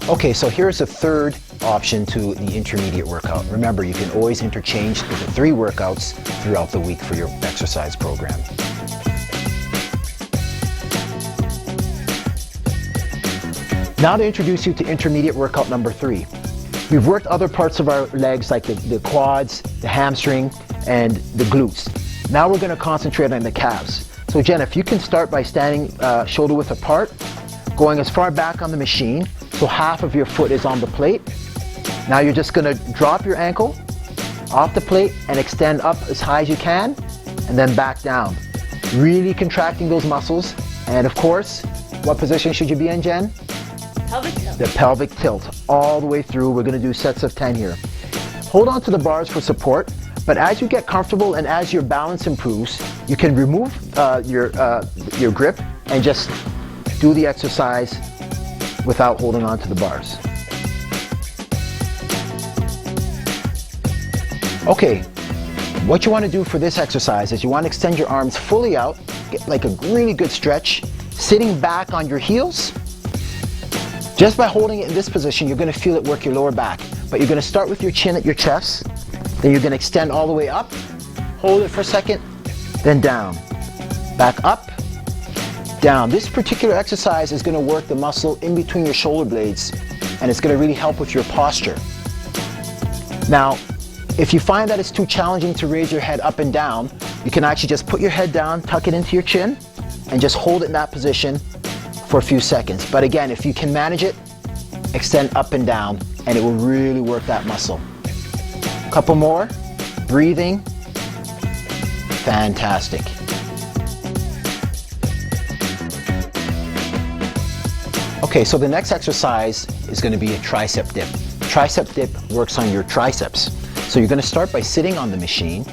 Okay, so here's a third option to the intermediate workout. Remember, you can always interchange the 3 workouts throughout the week for your exercise program. Now to introduce you to intermediate workout number 3. We've worked other parts of our legs like the quads, the hamstring, and the glutes. Now we're going to concentrate on the calves. So Jen, if you can start by standing shoulder width apart, going as far back on the machine, so half of your foot is on the plate. Now you're just going to drop your ankle off the plate and extend up as high as you can, and then back down. Really contracting those muscles. And of course, what position should you be in, Jen? Pelvic tilt. The pelvic tilt, all the way through. We're going to do sets of 10 here. Hold on to the bars for support, but as you get comfortable and as your balance improves, you can remove your grip and just do the exercise without holding on to the bars. Okay, what you want to do for this exercise is you want to extend your arms fully out, get like a really good stretch, sitting back on your heels. Just by holding it in this position, you're going to feel it work your lower back. But you're going to start with your chin at your chest, then you're going to extend all the way up, hold it for a second, then down. Back up, down. This particular exercise is going to work the muscle in between your shoulder blades, and it's going to really help with your posture. Now, if you find that it's too challenging to raise your head up and down, you can actually just put your head down, tuck it into your chin, and just hold it in that position for a few seconds. But again, if you can manage it, extend up and down, and it will really work that muscle. A couple more. Breathing. Fantastic. Okay, so the next exercise is going to be a tricep dip. Tricep dip works on your triceps. So you're going to start by sitting on the machine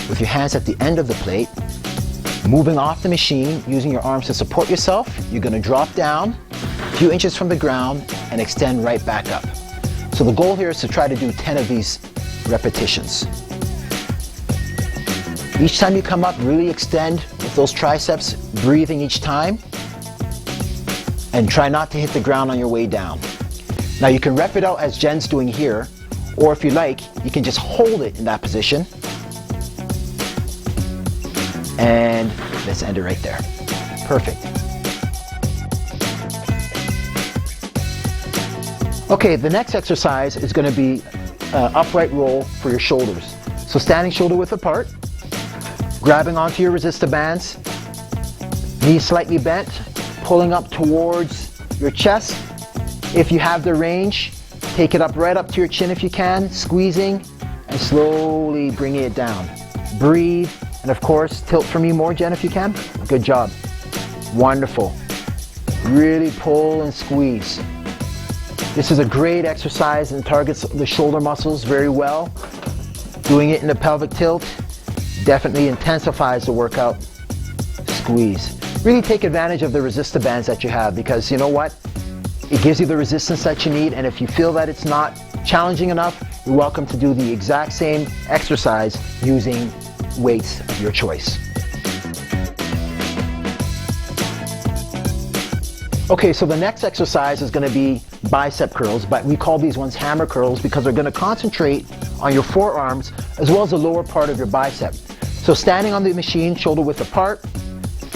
with your hands at the end of the plate, moving off the machine, using your arms to support yourself. You're going to drop down a few inches from the ground and extend right back up. So the goal here is to try to do 10 of these repetitions. Each time you come up, really extend with those triceps, breathing each time, and try not to hit the ground on your way down. Now you can rep it out as Jen's doing here, or if you like, you can just hold it in that position. And let's end it right there. Perfect. Okay, the next exercise is going to be upright roll for your shoulders. So standing shoulder width apart, grabbing onto your resistor bands, knees slightly bent, pulling up towards your chest. If you have the range, take it up right up to your chin if you can, squeezing and slowly bringing it down. Breathe, and of course, tilt for me more, Jen, if you can. Good job. Wonderful. Really pull and squeeze. This is a great exercise and targets the shoulder muscles very well. Doing it in the pelvic tilt definitely intensifies the workout. Squeeze. Really take advantage of the resistor bands that you have, because you know what? It gives you the resistance that you need, and if you feel that it's not challenging enough, you're welcome to do the exact same exercise using weights of your choice. Okay, so the next exercise is going to be bicep curls, but we call these ones hammer curls because they're going to concentrate on your forearms as well as the lower part of your bicep. So standing on the machine, shoulder width apart,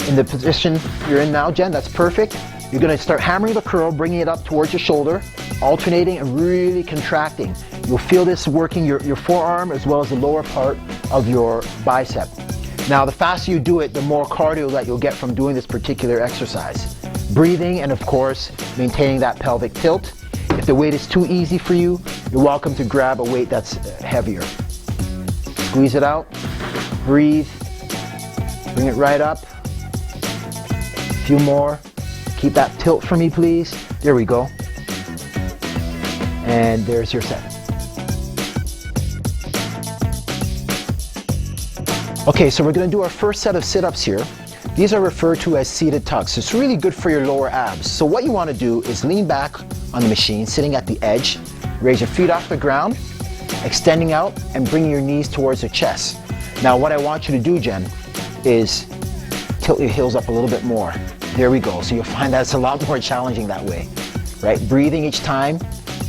in the position you're in now, Jen, that's perfect. You're going to start hammering the curl, bringing it up towards your shoulder, alternating and really contracting. You'll feel this working your forearm as well as the lower part of your bicep. Now, the faster you do it, the more cardio that you'll get from doing this particular exercise. Breathing and, of course, maintaining that pelvic tilt. If the weight is too easy for you, you're welcome to grab a weight that's heavier. Squeeze it out. Breathe. Bring it right up. A few more. Keep that tilt for me, please. There we go. And there's your set. Okay, so we're going to do our first set of sit-ups here. These are referred to as seated tucks. It's really good for your lower abs. So what you want to do is lean back on the machine, sitting at the edge, raise your feet off the ground, extending out and bringing your knees towards the chest. Now what I want you to do, Jen, is tilt your heels up a little bit more. There we go. So you'll find that it's a lot more challenging that way. right? Breathing each time,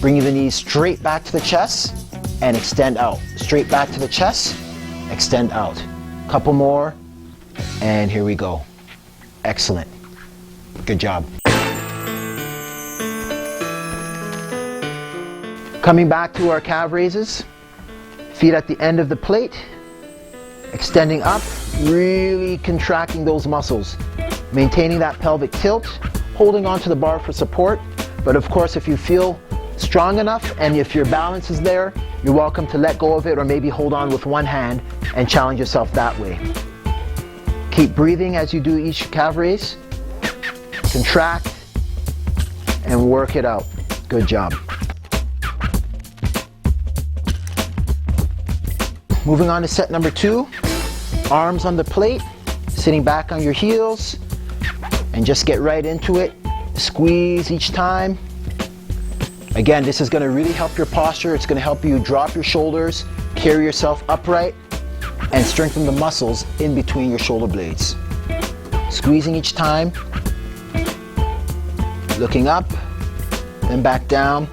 bringing the knees straight back to the chest and extend out. Straight back to the chest, extend out. Couple more, and here we go. Excellent. Good job. Coming back to our calf raises, feet at the end of the plate, extending up, really contracting those muscles, maintaining that pelvic tilt, holding onto the bar for support. But of course, if you feel strong enough and if your balance is there, you're welcome to let go of it or maybe hold on with one hand and challenge yourself that way. Keep breathing as you do each calf raise. Contract and work it out. Good job. Moving on to set number 2. Arms on the plate, sitting back on your heels, and just get right into it. Squeeze each time. Again, this is going to really help your posture. It's going to help you drop your shoulders, carry yourself upright, and strengthen the muscles in between your shoulder blades. Squeezing each time. Looking up, then back down.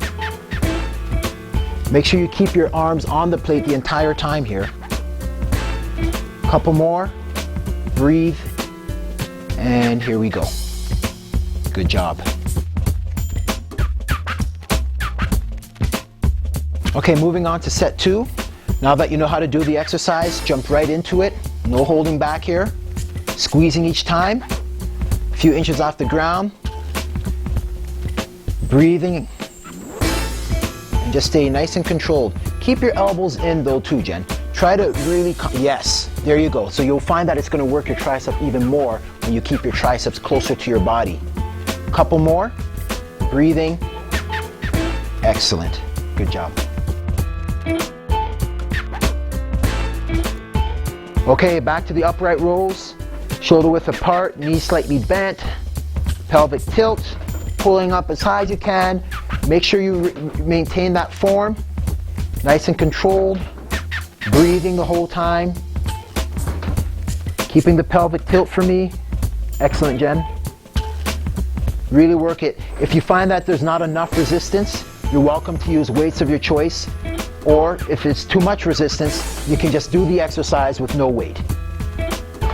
Make sure you keep your arms on the plate the entire time here. Couple more. Breathe. And here we go. Good job. Okay, moving on to set 2. Now that you know how to do the exercise, jump right into it. No holding back here. Squeezing each time. A few inches off the ground. Breathing. And just stay nice and controlled. Keep your elbows in though too, Jen. Try to really, yes, there you go. So you'll find that it's going to work your tricep even more when you keep your triceps closer to your body. Couple more. Breathing. Excellent. Good job. Okay, back to the upright rolls. Shoulder width apart, knees slightly bent, pelvic tilt, pulling up as high as you can. Make sure you maintain that form, nice and controlled, breathing the whole time, keeping the pelvic tilt for me. Excellent, Jen. Really work it. If you find that there's not enough resistance, you're welcome to use weights of your choice, or if it's too much resistance, you can just do the exercise with no weight.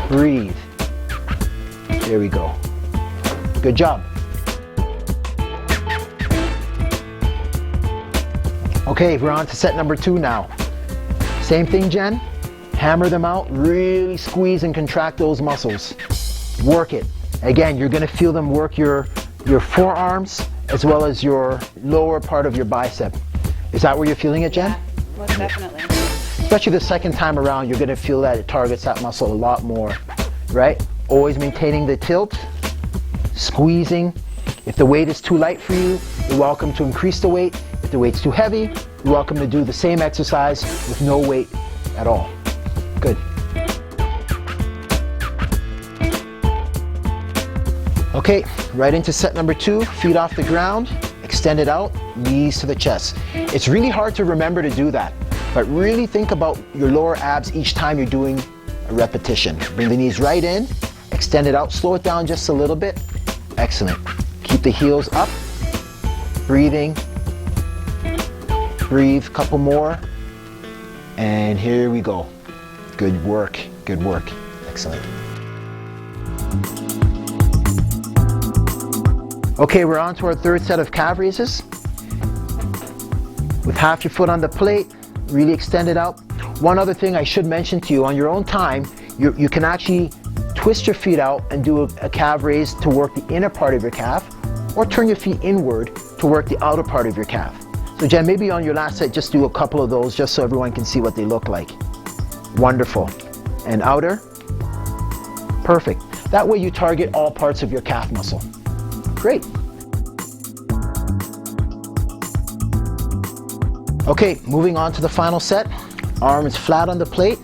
Breathe. There we go. Good job. Okay, we're on to set number 2 now. Same thing, Jen. Hammer them out, really squeeze and contract those muscles. Work it. Again, you're gonna feel them work your forearms as well as your lower part of your bicep. Is that where you're feeling it, Jen? Yeah, most definitely. Especially the second time around, you're gonna feel that it targets that muscle a lot more, right? Always maintaining the tilt, squeezing. If the weight is too light for you, you're welcome to increase the weight. If the weight's too heavy, you're welcome to do the same exercise with no weight at all. Good. Okay, right into set number 2, feet off the ground, extend it out, knees to the chest. It's really hard to remember to do that, but really think about your lower abs each time you're doing a repetition. Bring the knees right in, extend it out, slow it down just a little bit. Excellent. Keep the heels up, breathing. Breathe, couple more, and here we go. Good work, good work. Excellent. Okay, we're on to our third set of calf raises. With half your foot on the plate, really extend it out. One other thing I should mention to you, on your own time, you can actually twist your feet out and do a calf raise to work the inner part of your calf, or turn your feet inward to work the outer part of your calf. So Jen, maybe on your last set, just do a couple of those just so everyone can see what they look like. Wonderful. And outer. Perfect. That way you target all parts of your calf muscle. Great. Okay, moving on to the final set. Arms flat on the plate,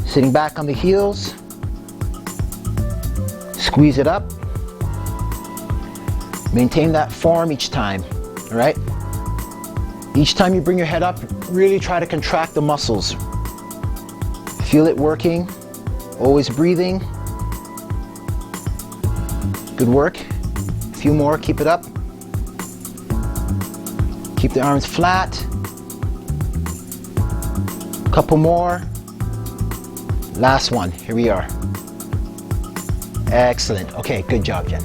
sitting back on the heels. Squeeze it up. Maintain that form each time, all right? Each time you bring your head up, really try to contract the muscles. Feel it working, always breathing. Good work. A few more, keep it up. Keep the arms flat. Couple more. Last one. Here we are. Excellent. Okay, good job, Jen.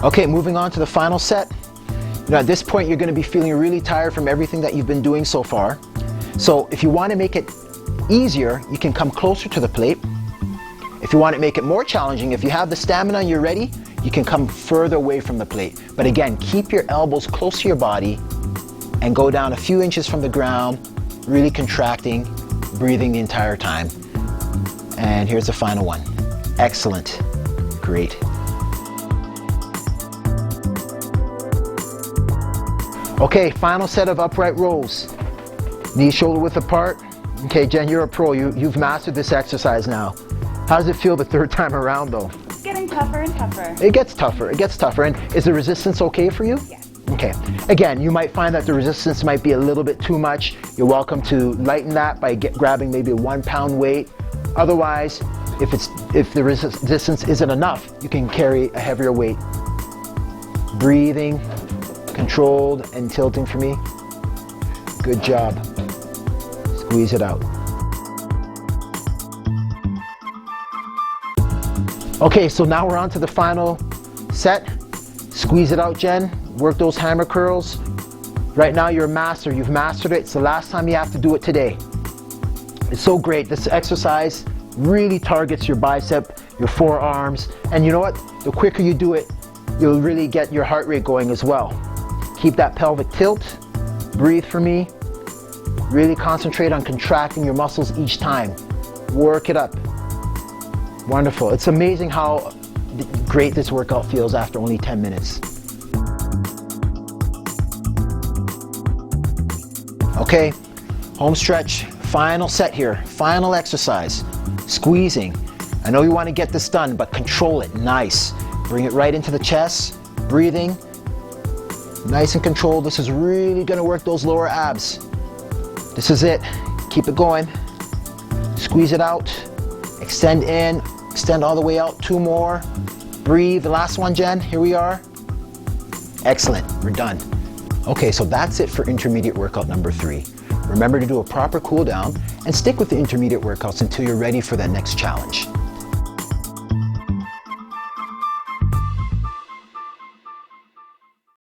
Okay, moving on to the final set. You know, at this point, you're going to be feeling really tired from everything that you've been doing so far. So if you want to make it easier, you can come closer to the plate. If you want to make it more challenging, if you have the stamina and you're ready, you can come further away from the plate. But again, keep your elbows close to your body and go down a few inches from the ground, really contracting, breathing the entire time. And here's the final one. Excellent. Great. Okay, final set of upright rows. Knees shoulder width apart. Okay, Jen, you're a pro. You've mastered this exercise now. How does it feel the third time around though? It's getting tougher and tougher. It gets tougher, it gets tougher. And is the resistance okay for you? Yes. Okay. Again, you might find that the resistance might be a little bit too much. You're welcome to lighten that by grabbing maybe a 1 pound weight. Otherwise, if the resistance isn't enough, you can carry a heavier weight. Breathing, controlled and tilting for me. Good job. Squeeze it out. Okay, so now we're on to the final set. Squeeze it out, Jen. Work those hammer curls. Right now you're a master. You've mastered it. It's the last time you have to do it today. It's so great. This exercise really targets your bicep, your forearms, and you know what? The quicker you do it, you'll really get your heart rate going as well. Keep that pelvic tilt. Breathe for me. Really concentrate on contracting your muscles each time. Work it up. Wonderful. It's amazing how great this workout feels after only 10 minutes. Okay, home stretch, final set here, final exercise. Squeezing. I know you want to get this done, but control it. Nice. Bring it right into the chest. Breathing. Nice and controlled. This is really going to work those lower abs. This is it. Keep it going. Squeeze it out. Extend in. Extend all the way out. 2 more. Breathe. The last one, Jen. Here we are. Excellent. We're done. Okay, so that's it for intermediate workout number 3. Remember to do a proper cool down and stick with the intermediate workouts until you're ready for that next challenge.